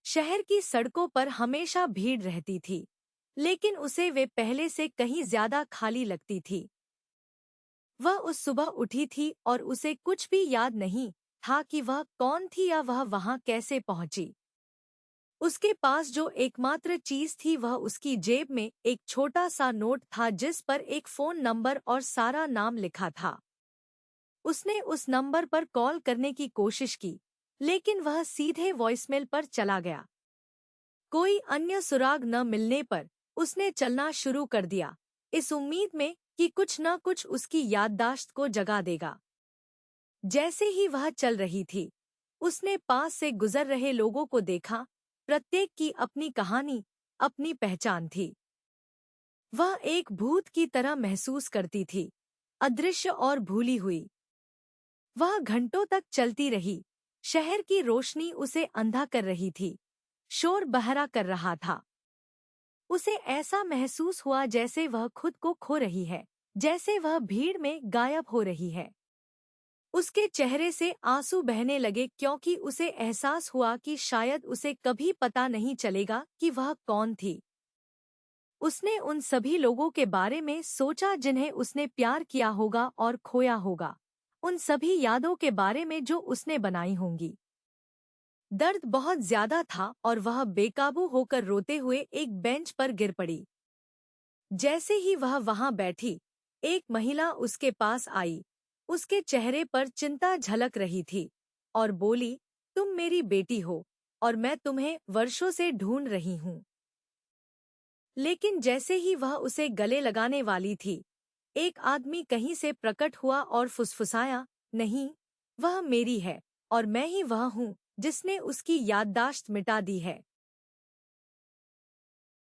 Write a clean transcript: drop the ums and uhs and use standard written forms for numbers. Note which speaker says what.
Speaker 1: शहर की सड़कों पर हमेशा भीड़ रहती थी, लेकिन उसे वे पहले से कहीं ज्यादा खाली लगती थी। वह उस सुबह उठी थी और उसे कुछ भी याद नहीं था कि वह कौन थी या वह वहां कैसे पहुंची। उसके पास जो एकमात्र चीज थी वह उसकी जेब में एक छोटा सा नोट था जिस पर एक फोन नंबर और सारा नाम लिखा था। उसने उस नंबर पर कॉल करने की कोशिश की, लेकिन वह सीधे वॉइसमेल पर चला गया। कोई अन्य सुराग न मिलने पर उसने चलना शुरू कर दिया, इस उम्मीद में कि कुछ न कुछ उसकी याददाश्त को जगा देगा। जैसे ही वह चल रही थी, उसने पास से गुजर रहे लोगों को देखा। प्रत्येक की अपनी कहानी, अपनी पहचान थी। वह एक भूत की तरह महसूस करती थी, अदृश्य और भूली हुई। वह घंटों तक चलती रही। शहर की रोशनी उसे अंधा कर रही थी, शोर बहरा कर रहा था। उसे ऐसा महसूस हुआ जैसे वह खुद को खो रही है, जैसे वह भीड़ में गायब हो रही है। उसके चेहरे से आंसू बहने लगे क्योंकि उसे एहसास हुआ कि शायद उसे कभी पता नहीं चलेगा कि वह कौन थी। उसने उन सभी लोगों के बारे में सोचा जिन्हें उसने प्यार किया होगा और खोया होगा, उन सभी यादों के बारे में जो उसने बनाई होंगी। दर्द बहुत ज्यादा था और वह बेकाबू होकर रोते हुए एक बेंच पर गिर पड़ी। जैसे ही वह वहां बैठी, एक महिला उसके पास आई। उसके चेहरे पर चिंता झलक रही थी और बोली, तुम मेरी बेटी हो और मैं तुम्हें वर्षों से ढूंढ रही हूँ। लेकिन जैसे ही वह उसे गले लगाने वाली थी, एक आदमी कहीं से प्रकट हुआ और फुसफुसाया, नहीं, वह मेरी है और मैं ही वह हूँ जिसने उसकी याददाश्त मिटा दी है।